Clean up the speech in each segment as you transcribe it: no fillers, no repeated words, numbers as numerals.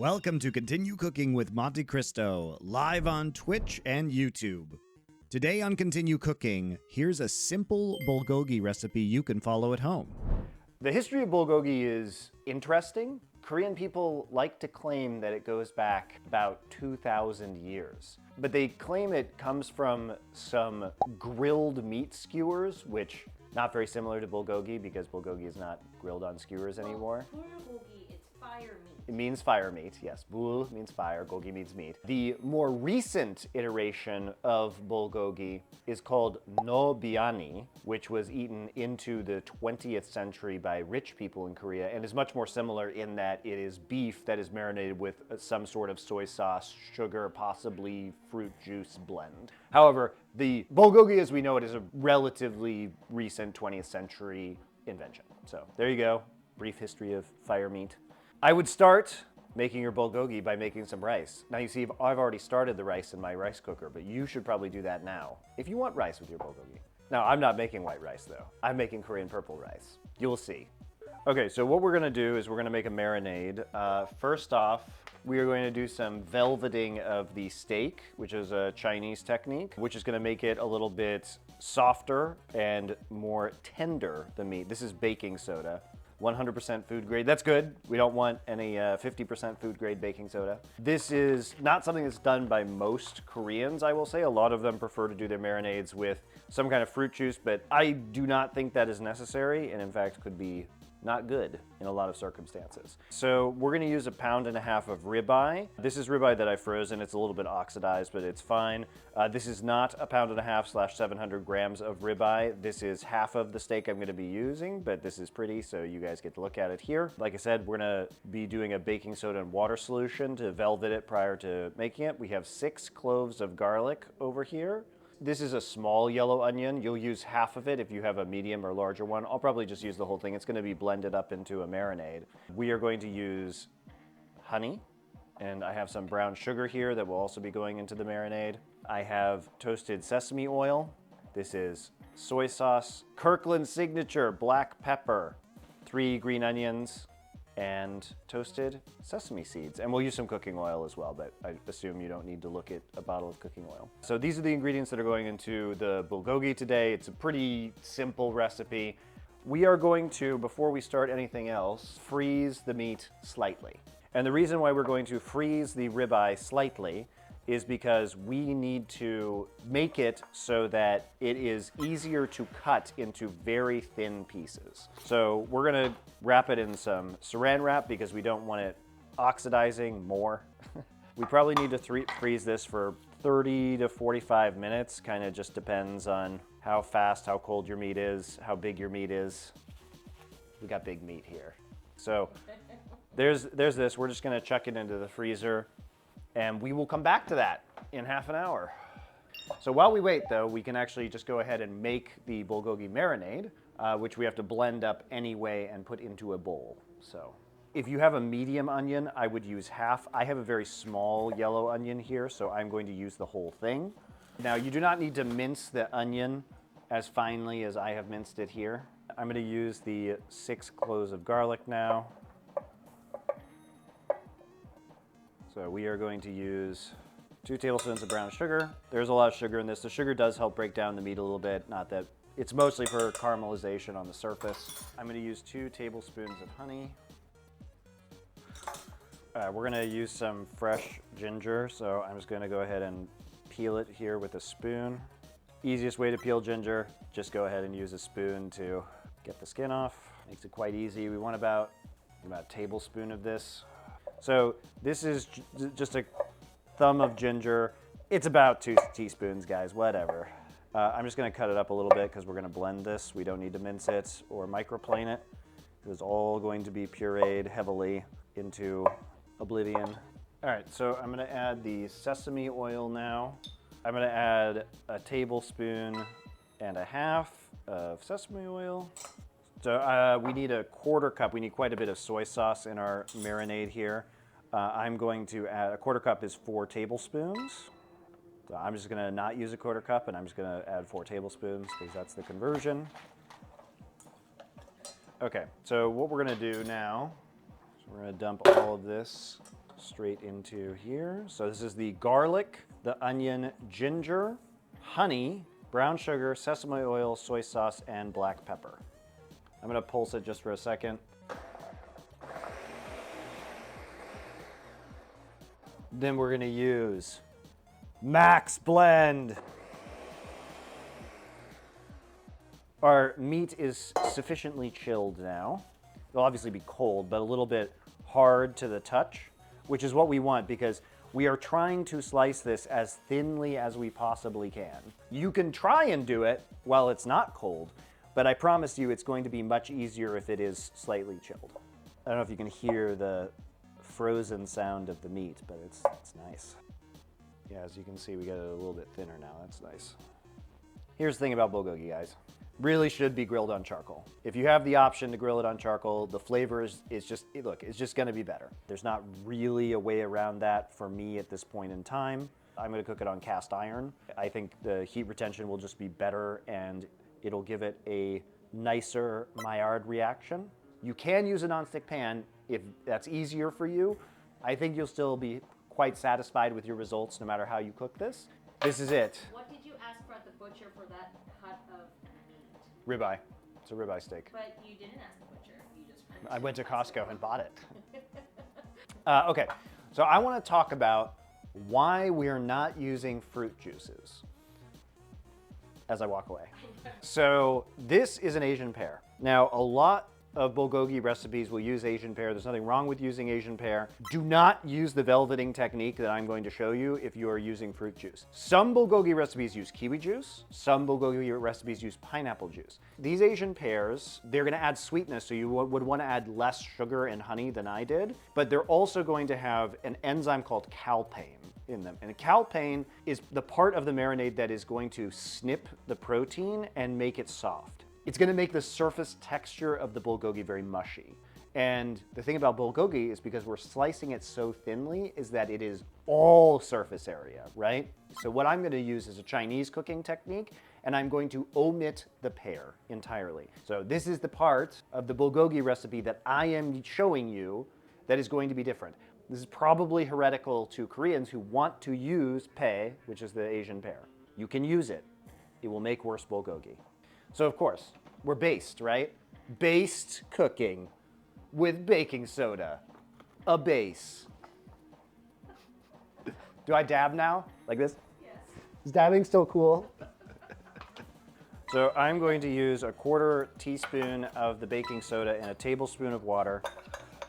Welcome to Continue Cooking with Monte Cristo, live on Twitch and YouTube. Today on Continue Cooking, here's a simple bulgogi recipe you can follow at home. The history of bulgogi is interesting. Korean people like to claim that it goes back about 2,000 years. But they claim it comes from some grilled meat skewers, which not very similar to bulgogi because bulgogi is not grilled on skewers anymore. Bulgogi, it's fire meat. It means fire meat, yes. Bul means fire, gogi means meat. The more recent iteration of bulgogi is called no biryani, which was eaten into the 20th century by rich people in Korea and is much more similar in that it is beef that is marinated with some sort of soy sauce, sugar, possibly fruit juice blend. However, the bulgogi as we know it is a relatively recent 20th century invention. So there you go, brief history of fire meat. I would start making your bulgogi by making some rice. Now you see, I've already started the rice in my rice cooker, but you should probably do that now if you want rice with your bulgogi. Now, I'm not making white rice though. I'm making Korean purple rice. You'll see. Okay, so what we're gonna do is we're gonna make a marinade. First off, we are going to do some velveting of the steak, which is a Chinese technique, which is gonna make it a little bit softer and more tender, the meat. This is baking soda. 100% food grade. That's good. We don't want any 50% food grade baking soda. This is not something that's done by most Koreans, I will say. A lot of them prefer to do their marinades with some kind of fruit juice, but I do not think that is necessary, and in fact could be not good in a lot of circumstances. So we're gonna use 1.5 pounds of ribeye. This is ribeye that I frozen. It's a little bit oxidized, but it's fine. This is not 1.5 pounds / 700 grams of ribeye. This is half of the steak I'm gonna be using, but this is pretty, so you guys get to look at it here. Like I said, we're gonna be doing a baking soda and water solution to velvet it prior to making it. We have 6 cloves of garlic over here. This is a small yellow onion. You'll use half of it if you have a medium or larger one. I'll probably just use the whole thing. It's gonna be blended up into a marinade. We are going to use honey, and I have some brown sugar here that will also be going into the marinade. I have toasted sesame oil. This is soy sauce, Kirkland Signature black pepper, 3 green onions, and toasted sesame seeds. And we'll use some cooking oil as well, but I assume you don't need to look at a bottle of cooking oil. So these are the ingredients that are going into the bulgogi today. It's a pretty simple recipe. We are going to, before we start anything else, freeze the meat slightly. And the reason why we're going to freeze the ribeye slightly is because we need to make it so that it is easier to cut into very thin pieces. So we're gonna wrap it in some saran wrap because we don't want it oxidizing more. We probably need to freeze this for 30 to 45 minutes, kind of just depends on how fast, how cold your meat is, how big your meat is. We got big meat here. So there's this, we're just gonna chuck it into the freezer, and we will come back to that in half an hour. So while we wait though, we can actually just go ahead and make the bulgogi marinade, which we have to blend up anyway and put into a bowl. So if you have a medium onion, I would use half. I have a very small yellow onion here, so I'm going to use the whole thing. Now you do not need to mince the onion as finely as I have minced it here. I'm gonna use the 6 cloves of garlic now. So we are going to use 2 tablespoons of brown sugar. There's a lot of sugar in this. The sugar does help break down the meat a little bit, not that it's mostly for caramelization on the surface. I'm gonna use 2 tablespoons of honey. We're gonna use some fresh ginger, so I'm just gonna go ahead and peel it here with a spoon. Easiest way to peel ginger, just go ahead and use a spoon to get the skin off. Makes it quite easy. We want about a tablespoon of this. So this is just a thumb of ginger. It's about 2 teaspoons, guys, whatever. I'm just gonna cut it up a little bit because we're gonna blend this. We don't need to mince it or microplane it. It's all going to be pureed heavily into oblivion. All right, so I'm gonna add the sesame oil now. I'm gonna add 1.5 tablespoons of sesame oil. So we need 1/4 cup. We need quite a bit of soy sauce in our marinade here. I'm going to add 1/4 cup is 4 tablespoons. So I'm just gonna not use 1/4 cup and I'm just gonna add 4 tablespoons because that's the conversion. Okay, so what we're gonna do now, is we're gonna dump all of this straight into here. So this is the garlic, the onion, ginger, honey, brown sugar, sesame oil, soy sauce, and black pepper. I'm gonna pulse it just for a second. Then we're gonna use Max Blend. Our meat is sufficiently chilled now. It'll obviously be cold, but a little bit hard to the touch, which is what we want because we are trying to slice this as thinly as we possibly can. You can try and do it while it's not cold, but I promise you it's going to be much easier if it is slightly chilled. I don't know if you can hear the frozen sound of the meat, but it's nice. Yeah, as you can see, we got it a little bit thinner now. That's nice. Here's the thing about bulgogi, guys. Really should be grilled on charcoal. If you have the option to grill it on charcoal, the flavor is just, look, it's just gonna be better. There's not really a way around that for me at this point in time. I'm gonna cook it on cast iron. I think the heat retention will just be better and it'll give it a nicer Maillard reaction. You can use a nonstick pan if that's easier for you. I think you'll still be quite satisfied with your results no matter how you cook this. This is it. What did you ask for at the butcher for that cut of meat? Ribeye. It's a ribeye steak. But you didn't ask the butcher. You just went I went to Costco and bought it. Okay, so I want to talk about why we're not using fruit juices as I walk away. So this is an Asian pear. Now, a lot of bulgogi recipes will use Asian pear. There's nothing wrong with using Asian pear. Do not use the velveting technique that I'm going to show you if you are using fruit juice. Some bulgogi recipes use kiwi juice. Some bulgogi recipes use pineapple juice. These Asian pears, they're gonna add sweetness, so you would wanna add less sugar and honey than I did, but they're also going to have an enzyme called calpain in them. And calpain is the part of the marinade that is going to snip the protein and make it soft. It's gonna make the surface texture of the bulgogi very mushy. And the thing about bulgogi is because we're slicing it so thinly is that it is all surface area, right? So what I'm gonna use is a Chinese cooking technique, and I'm going to omit the pear entirely. So this is the part of the bulgogi recipe that I am showing you that is going to be different. This is probably heretical to Koreans who want to use pei, which is the Asian pear. You can use it. It will make worse bulgogi. So of course, we're based, right? Based cooking with baking soda. A base. Do I dab now? Like this? Yes. Is dabbing still cool? So I'm going to use a 1/4 teaspoon of the baking soda and a tablespoon of water.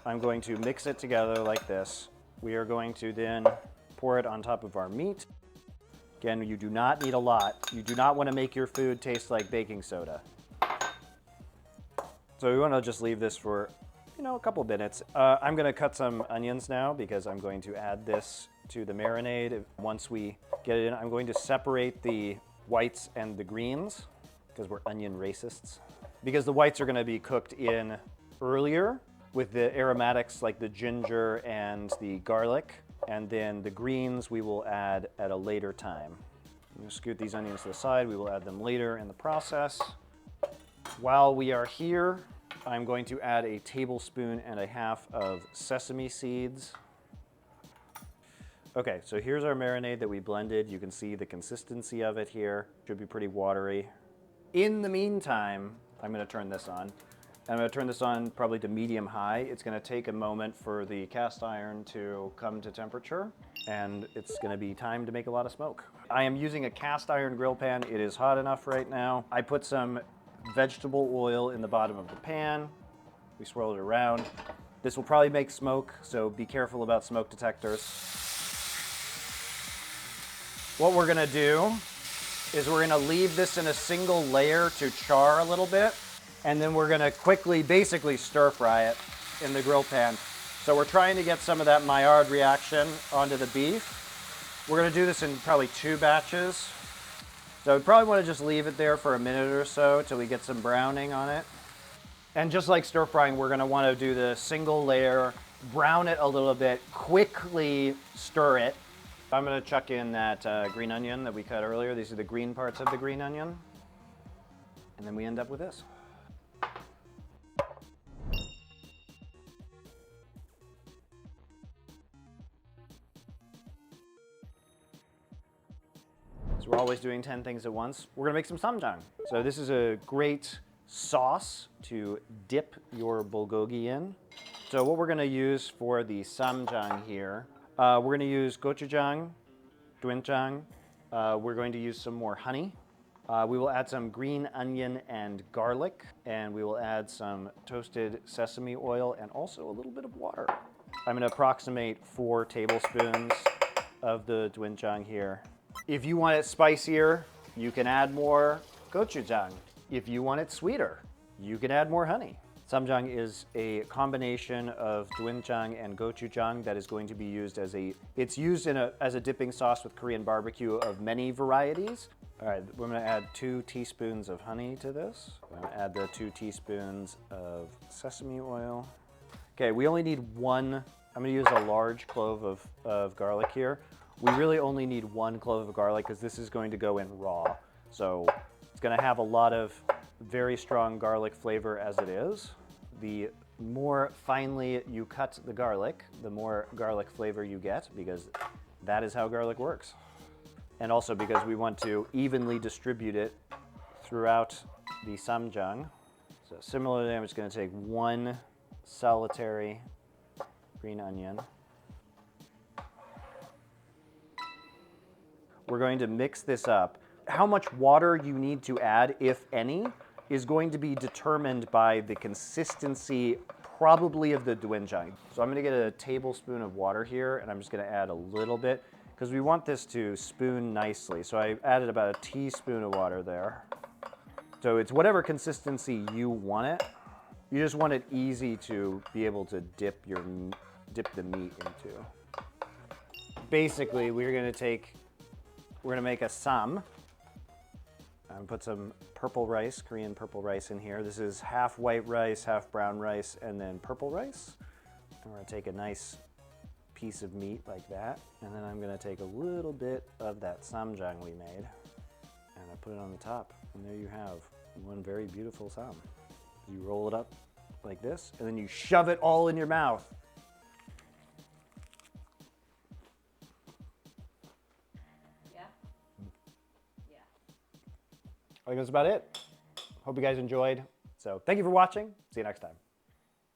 I'm going to mix it together like this. We are going to then pour it on top of our meat. Again, you do not need a lot. You do not want to make your food taste like baking soda. So we want to just leave this for, a couple minutes. I'm going to cut some onions now because I'm going to add this to the marinade. Once we get it in, I'm going to separate the whites and the greens because we're onion racists. Because the whites are going to be cooked in earlier with the aromatics like the ginger and the garlic. And then the greens we will add at a later time. We'll scoot these onions to the side. We will add them later in the process. While we are here, I'm going to add a 1.5 tablespoons of sesame seeds. Okay, so here's our marinade that we blended. You can see the consistency of it here. Should be pretty watery. In the meantime, I'm going to turn this on. I'm going to turn this on probably to medium-high. It's going to take a moment for the cast iron to come to temperature, and it's going to be time to make a lot of smoke. I am using a cast iron grill pan. It is hot enough right now. I put some vegetable oil in the bottom of the pan. We swirl it around. This will probably make smoke, so be careful about smoke detectors. What we're going to do is we're going to leave this in a single layer to char a little bit. And then we're gonna quickly, basically stir fry it in the grill pan. So we're trying to get some of that Maillard reaction onto the beef. We're gonna do this in probably 2 batches. So we probably wanna just leave it there for a minute or so till we get some browning on it. And just like stir frying, we're gonna wanna do the single layer, brown it a little bit, quickly stir it. I'm gonna chuck in that green onion that we cut earlier. These are the green parts of the green onion. And then we end up with this. So we're always doing 10 things at once. We're gonna make some samjang. So this is a great sauce to dip your bulgogi in. So what we're gonna use for the samjang here, we're gonna use gochujang, doenjang. We're going to use some more honey. We will add some green onion and garlic, and we will add some toasted sesame oil and also a little bit of water. I'm gonna approximate 4 tablespoons of the doenjang here. If you want it spicier, you can add more gochujang. If you want it sweeter, you can add more honey. Samjang is a combination of doenjang and gochujang that is going to be used as a dipping sauce with Korean barbecue of many varieties. All right, we're gonna add 2 teaspoons of honey to this. I'm gonna add the 2 teaspoons of sesame oil. Okay, we only need 1, I'm gonna use a large clove of garlic here. We really only need 1 clove of garlic because this is going to go in raw. So it's gonna have a lot of very strong garlic flavor as it is. The more finely you cut the garlic, the more garlic flavor you get, because that is how garlic works. And also because we want to evenly distribute it throughout the samjang. So similarly, I'm just gonna take 1 solitary green onion. We're going to mix this up. How much water you need to add, if any, is going to be determined by the consistency probably of the doenjang. So I'm gonna get a tablespoon of water here, and I'm just gonna add a little bit because we want this to spoon nicely. So I added about a teaspoon of water there. So it's whatever consistency you want it. You just want it easy to be able to dip the meat into. Basically, we're gonna make a sam. Put some purple rice, Korean purple rice in here. This is half white rice, half brown rice, and then purple rice. And we're gonna take a nice piece of meat like that. And then I'm gonna take a little bit of that samjang we made, and I put it on the top. And there you have one very beautiful sam. You roll it up like this, and then you shove it all in your mouth. I think that's about it. Hope you guys enjoyed. So thank you for watching. See you next time.